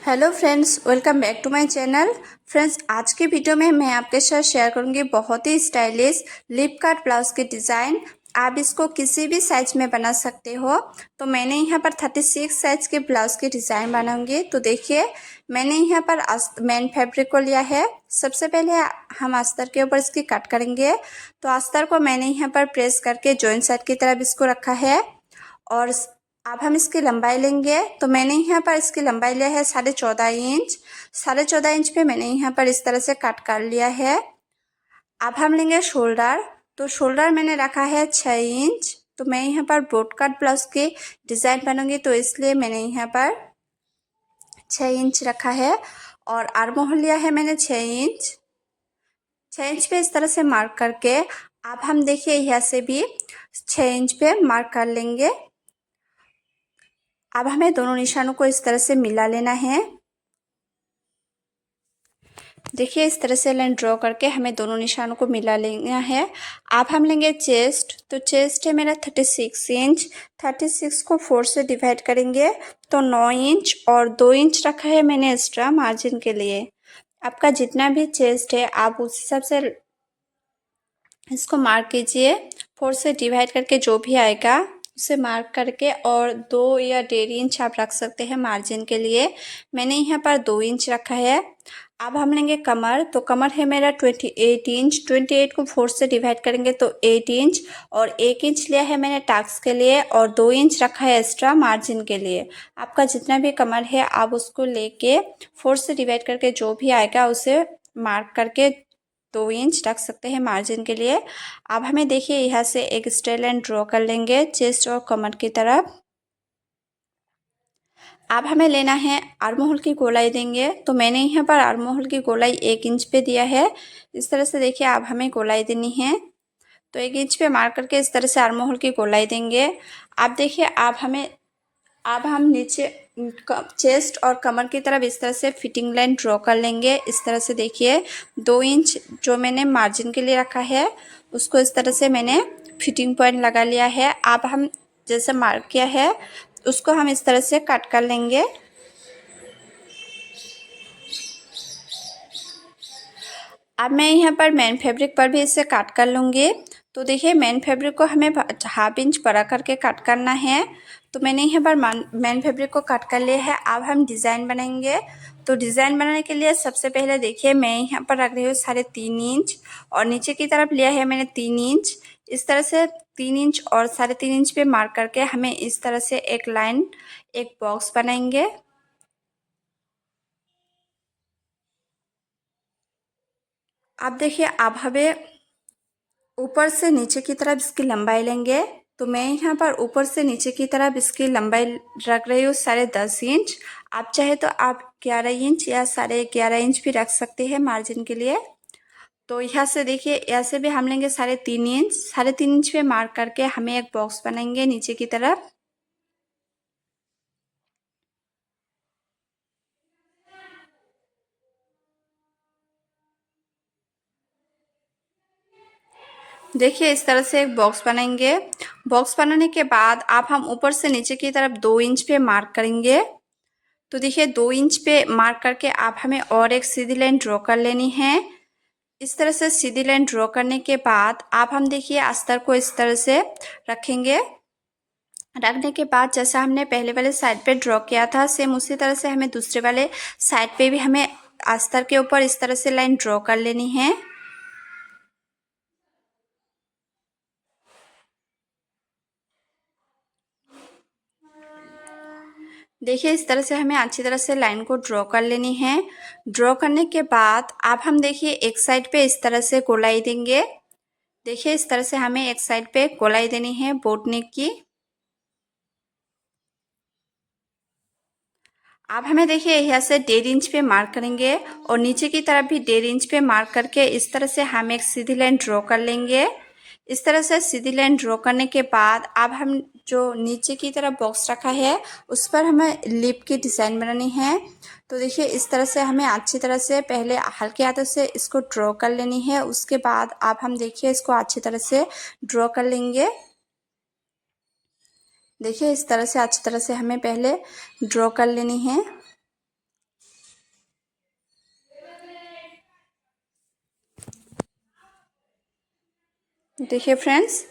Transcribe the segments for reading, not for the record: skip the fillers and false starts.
Hello friends, welcome back to my channel. Friends, आज के video में मैं आपके साथ शेयर करूंगी बहुत ही स्टाइलिश लिप कट ब्लाउज की डिज़ाइन। आप इसको किसी भी साइज में बना सकते हो। तो मैंने यहाँ पर 36 साइज के ब्लाउज की डिज़ाइन बनाऊंगी। तो देखिए, मैंने यहाँ पर मेन फैब्रिक को लिया है। सबसे पहले हम अस्तर के ऊपर इसकी कट करेंगे। तो अस्तर को मैंने यहाँ पर प्रेस करके जॉइंट साइड की तरफ इसको रखा है। और अब हम इसकी लंबाई लेंगे। तो मैंने यहाँ पर इसकी लंबाई लिया है 14.5 इंच। 14.5 इंच पे मैंने यहाँ पर इस तरह से कट कर लिया है। अब हम लेंगे शोल्डर। तो शोल्डर मैंने रखा है 6 इंच। तो मैं यहाँ पर ब्रॉड कट ब्लाउज की डिज़ाइन बनाऊंगी, तो इसलिए मैंने यहाँ पर 6 इंच रखा है। और आर्म होल लिया है मैंने 6 इंच। 6 इंच पे इस तरह से मार्क करके अब हम देखिए यहाँ से भी 6 इंच पे मार्क कर लेंगे। अब हमें दोनों निशानों को इस तरह से मिला लेना है। देखिए, इस तरह से लाइन ड्रॉ करके हमें दोनों निशानों को मिला लेना है। अब हम लेंगे चेस्ट। तो चेस्ट है मेरा 36 इंच। 36 को 4 से डिवाइड करेंगे तो 9 इंच, और 2 इंच रखा है मैंने एक्स्ट्रा मार्जिन के लिए। आपका जितना भी चेस्ट है आप उस हिसाब से इसको मार्क कीजिए। 4 से डिवाइड करके जो भी आएगा उसे मार्क करके, और 2 या 1.5 इंच आप रख सकते हैं मार्जिन के लिए। मैंने यहाँ पर 2 इंच रखा है। अब हम लेंगे कमर। तो कमर है मेरा 28 इंच। 28 को 4 से डिवाइड करेंगे तो 8 इंच, और 1 इंच लिया है मैंने टाक्स के लिए, और 2 इंच रखा है एक्स्ट्रा मार्जिन के लिए। आपका जितना भी कमर है आप उसको लेके 4 से डिवाइड करके जो भी आएगा उसे मार्क करके 2 इंच रख सकते हैं मार्जिन के लिए। अब हमें देखिए यहाँ से एक स्ट्रेट लाइन ड्रॉ कर लेंगे चेस्ट और कमर की तरफ। अब हमें लेना है आर्म होल की गोलाई देंगे। तो मैंने यहाँ पर आर्म होल की गोलाई 1 इंच पे दिया है। इस तरह से देखिए अब हमें गोलाई देनी है। तो 1 इंच पे मार्क करके इस तरह से आर्म होल की गोलाई देंगे। अब देखिए अब हम नीचे चेस्ट और कमर की तरफ इस तरह से फिटिंग लाइन ड्रॉ कर लेंगे। इस तरह से देखिए 2 इंच जो मैंने मार्जिन के लिए रखा है उसको इस तरह से मैंने फिटिंग पॉइंट लगा लिया है। अब हम जैसे मार्क किया है उसको हम इस तरह से कट कर लेंगे। अब मैं यहाँ पर मेन फैब्रिक पर भी इसे कट कर लूँगी। तो देखिए, मेन फैब्रिक को हमें 1/2 इंच बड़ा करके कट करना है। तो मैंने यहाँ पर मेन फैब्रिक को कट कर लिया है। अब हम डिज़ाइन बनाएंगे। तो डिज़ाइन बनाने के लिए सबसे पहले देखिए मैं यहाँ पर रख रही हूँ 3.5 इंच, और नीचे की तरफ लिया है मैंने 3 इंच। इस तरह से 3 इंच और 3.5 इंच पे मार्क करके हमें इस तरह से एक लाइन, एक बॉक्स बनाएंगे। अब देखिए, अब हमें ऊपर से नीचे की तरफ इसकी लंबाई लेंगे। तो मैं यहाँ पर ऊपर से नीचे की तरफ इसकी लंबाई रख रही हूँ 10.5 इंच। आप चाहे तो आप 11 इंच या 11.5 इंच भी रख सकते हैं मार्जिन के लिए। तो यहाँ से देखिए, ऐसे भी हम लेंगे 3.5 इंच। 3.5 इंच पे मार्क करके हमें एक बॉक्स बनाएंगे नीचे की तरफ। देखिए, इस तरह से एक बॉक्स बनाएंगे। बॉक्स बनाने के बाद अब हम ऊपर से नीचे की तरफ 2 इंच पे मार्क करेंगे। तो देखिए, 2 इंच पे मार्क करके आप हमें और एक सीधी लाइन ड्रॉ कर लेनी है। इस तरह से सीधी लाइन ड्रॉ करने के बाद आप हम देखिए अस्तर को इस तरह से रखेंगे। रखने के बाद जैसा हमने पहले वाले साइड पे ड्रॉ किया था सेम उसी तरह से हमें दूसरे वाले साइड पे भी हमें अस्तर के ऊपर इस तरह से लाइन ड्रॉ कर लेनी है। देखिए, इस तरह से हमें अच्छी तरह से लाइन को ड्रॉ कर लेनी है। ड्रॉ करने के बाद अब हम देखिए एक साइड पे इस तरह से गोलाई देंगे। देखिए, इस तरह से हमें एक साइड पे गोलाई देनी है बोट नेक की। अब हमें देखिए यहाँ से 1.5 इंच पे मार्क करेंगे, और नीचे की तरफ भी 1.5 इंच पे मार्क करके इस तरह से हम एक सीधी लाइन ड्रॉ कर लेंगे। इस तरह से सीधी लाइन ड्रॉ करने के बाद अब हम जो नीचे की तरफ बॉक्स रखा है उस पर हमें लिप की डिज़ाइन बनानी है। तो देखिए, इस तरह से हमें अच्छी तरह से पहले हल्के हाथों से इसको ड्रॉ कर लेनी है। उसके बाद अब हम देखिए इसको अच्छी तरह से ड्रॉ कर लेंगे। देखिए, इस तरह से अच्छी तरह से हमें पहले ड्रॉ कर लेनी है। देखिए फ्रेंड्स,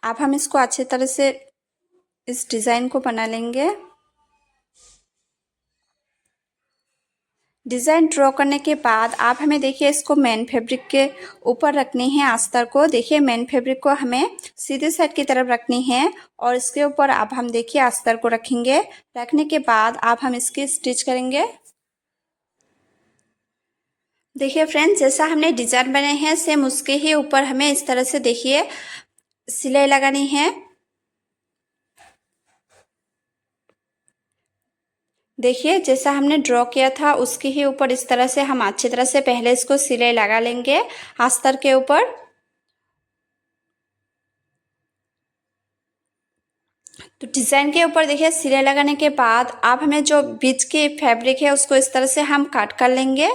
अब हम इसको अच्छी तरह से इस डिज़ाइन को बना लेंगे। डिज़ाइन ड्रॉ करने के बाद आप हमें देखिए इसको मेन फैब्रिक के ऊपर रखनी है अस्तर को। देखिए मेन फैब्रिक को हमें सीधे साइड की तरफ रखनी है और इसके ऊपर अब हम देखिए अस्तर को रखेंगे। रखने के बाद अब हम इसकी स्टिच करेंगे। देखिए फ्रेंड्स, जैसा हमने डिज़ाइन बनाए हैं सेम उसके ही ऊपर हमें इस तरह से देखिए सिलाई लगानी है। देखिए जैसा हमने ड्रॉ किया था उसके ही ऊपर इस तरह से हम अच्छी तरह से पहले इसको सिलाई लगा लेंगे अस्तर के ऊपर। तो डिज़ाइन के ऊपर देखिए सिलाई लगाने के बाद अब हमें जो बीच की फैब्रिक है उसको इस तरह से हम काट कर लेंगे।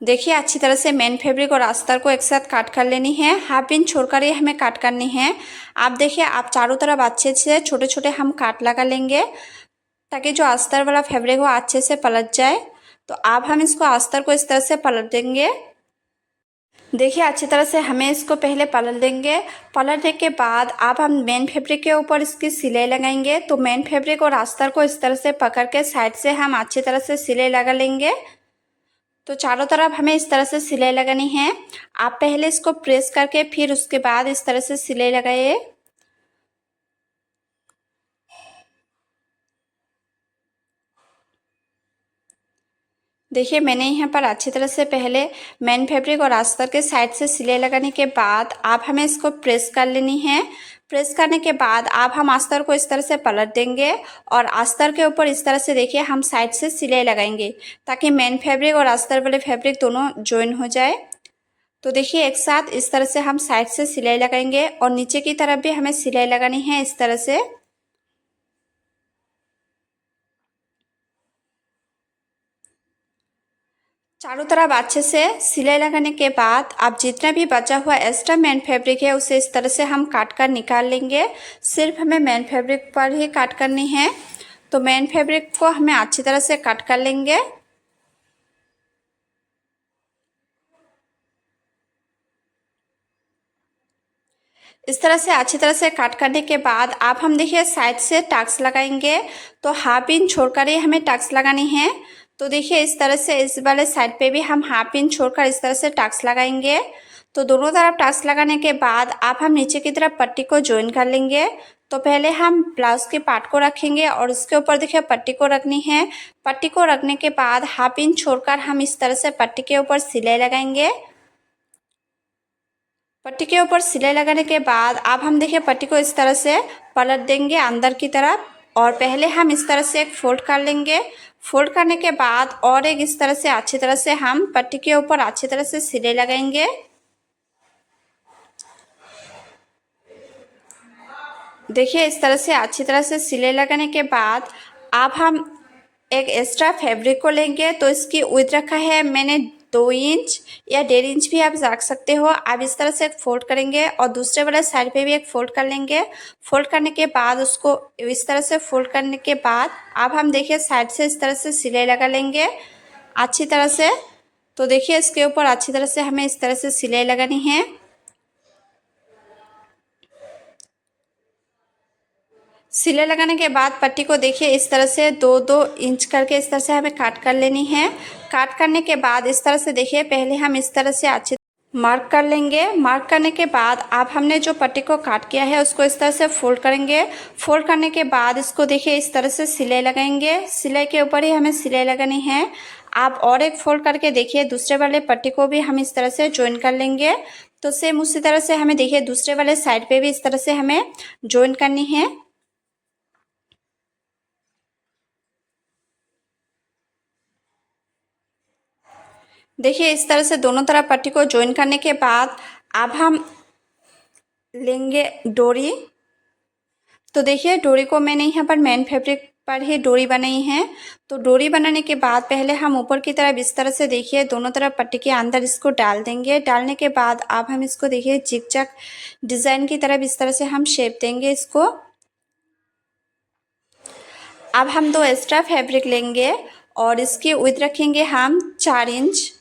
देखिए अच्छी तरह से मेन फैब्रिक और अस्तर को एक साथ काट कर लेनी है। हाफ इंच छोड़कर ये हमें काट करनी है। आप देखिए आप चारों तरफ अच्छे से छोटे छोटे हम काट लगा लेंगे ताकि जो अस्तर वाला फैब्रिक हो अच्छे से पलट जाए। तो अब हम इसको अस्तर को इस तरह से पलट देंगे। देखिए अच्छी तरह से हमें इसको पहले पलट देंगे। पलटने के बाद अब हम मेन फैब्रिक के ऊपर इसकी सिलाई लगाएंगे। तो मेन फैब्रिक और अस्तर को इस तरह से पकड़ के साइड से हम अच्छी तरह से सिलाई लगा लेंगे। तो चारों तरफ हमें इस तरह से सिलाई लगानी है। आप पहले इसको प्रेस करके फिर उसके बाद इस तरह से सिलाई लगाइए। देखिए मैंने यहाँ पर अच्छी तरह से पहले मेन फैब्रिक और अस्तर के साइड से सिलाई लगाने के बाद आप हमें इसको प्रेस कर लेनी है। प्रेस करने के बाद आप हम अस्तर को इस तरह से पलट देंगे और अस्तर के ऊपर इस तरह से देखिए हम साइड से सिलाई लगाएंगे ताकि मेन फैब्रिक और अस्तर वाले फैब्रिक दोनों ज्वाइन हो जाए। तो देखिए एक साथ इस तरह से हम साइड से सिलाई लगाएंगे और नीचे की तरफ भी हमें सिलाई लगानी है इस तरह से। चारों तरफ अच्छे से सिलाई लगाने के बाद आप जितना भी बचा हुआ एक्स्ट्रा मेन फैब्रिक है उसे इस तरह से हम काट कर निकाल लेंगे। सिर्फ हमें मेन फैब्रिक पर ही काट करनी है। तो मेन फैब्रिक को हमें अच्छी तरह से काट कर लेंगे। इस तरह से अच्छी तरह से काट करने के बाद आप हम देखिए साइड से टक्स लगाएंगे। तो हाफ इंच छोड़कर ही हमें टक्स लगानी है। तो देखिए इस तरह से इस वाले साइड पे भी हम हाफ इंच छोड़कर इस तरह से टक्स लगाएंगे। तो दोनों तरफ टक्स लगाने के बाद आप हम नीचे की तरफ पट्टी को ज्वाइन कर लेंगे। तो पहले हम ब्लाउज के पार्ट को रखेंगे और उसके ऊपर देखिए पट्टी को रखनी है। पट्टी को रखने के बाद हाफ इंच छोड़कर हम इस तरह से पट्टी के ऊपर सिलाई लगाएंगे। पट्टी के ऊपर सिलाई लगाने के बाद अब हम देखिए पट्टी को इस तरह से पलट देंगे अंदर की तरफ और पहले हम इस तरह से एक फोल्ड कर लेंगे। फोल्ड करने के बाद और एक इस तरह से अच्छी तरह से हम पट्टी के ऊपर अच्छी तरह से सिलाई लगाएंगे। देखिए इस तरह से अच्छी तरह से सिलाई लगाने के बाद अब हम एक एक्स्ट्रा फैब्रिक को लेंगे। तो इसकी विड्थ रखा है मैंने 2 इंच या 1.5 इंच भी आप रख सकते हो। आप इस तरह से एक फोल्ड करेंगे और दूसरे वाले साइड पे भी एक फोल्ड कर लेंगे। फोल्ड करने के बाद उसको इस तरह से फोल्ड करने के बाद अब हम देखिए साइड से इस तरह से सिलाई लगा लेंगे अच्छी तरह से। तो देखिए इसके ऊपर अच्छी तरह से हमें इस तरह से सिलाई लगानी है। सिलाई लगाने के बाद पट्टी को देखिए इस तरह से 2-2 इंच करके इस तरह से हमें काट कर लेनी है। काट करने के बाद इस तरह से देखिए पहले हम इस तरह से अच्छे मार्क कर लेंगे। मार्क करने के बाद आप हमने जो पट्टी को काट किया है उसको इस तरह से फोल्ड करेंगे। फोल्ड करने के बाद इसको देखिए इस तरह से सिलाई लगाएंगे। सिलाई के ऊपर ही हमें सिलाई लगानी है। आप और एक फोल्ड करके देखिए दूसरे वाले पट्टी को भी हम इस तरह से ज्वाइन कर लेंगे। तो सेम उसी तरह से हमें देखिए दूसरे वाले साइड पे भी इस तरह से हमें ज्वाइन करनी है। देखिए इस तरह से दोनों तरफ पट्टी को ज्वाइन करने के बाद अब हम लेंगे डोरी। तो देखिए डोरी को मैंने यहाँ पर मेन फैब्रिक पर ही डोरी बनाई है। तो डोरी बनाने के बाद पहले हम ऊपर की तरफ इस तरह से देखिए दोनों तरफ पट्टी के अंदर इसको डाल देंगे। डालने के बाद अब हम इसको देखिए जिगजैग डिज़ाइन की तरफ इस तरह से हम शेप देंगे इसको। अब हम 2 एक्स्ट्रा फैब्रिक लेंगे और इसकी विड्थ रखेंगे हम 4 इंच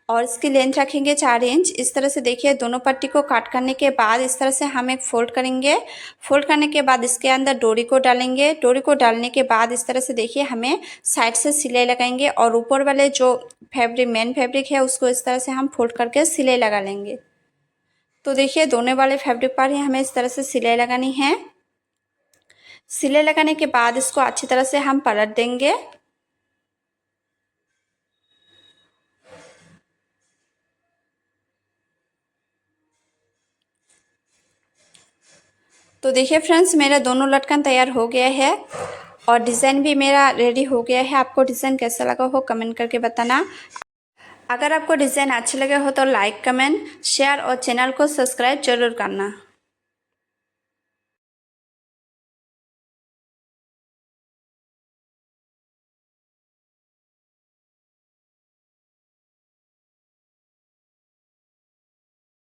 और इसकी लेंथ रखेंगे 4 इंच। इस तरह से देखिए दोनों पट्टी को काट करने के बाद इस तरह से हम एक फोल्ड करेंगे। फोल्ड करने के बाद इसके अंदर डोरी को डालेंगे। डोरी को डालने के बाद इस तरह से देखिए हमें साइड से सिलाई लगाएंगे और ऊपर वाले जो फैब्रिक मेन फैब्रिक है उसको इस तरह से हम फोल्ड करके सिलाई लगा लेंगे। तो देखिए दोनों वाले फैब्रिक पर ही हमें इस तरह से सिलाई लगानी है। सिलाई लगाने के बाद इसको अच्छी तरह से हम पलट देंगे। तो देखिए फ्रेंड्स मेरा दोनों लटकन तैयार हो गया है और डिज़ाइन भी मेरा रेडी हो गया है। आपको डिज़ाइन कैसा लगा हो कमेंट करके बताना। अगर आपको डिज़ाइन अच्छे लगे हो तो लाइक, कमेंट, शेयर और चैनल को सब्सक्राइब जरूर करना।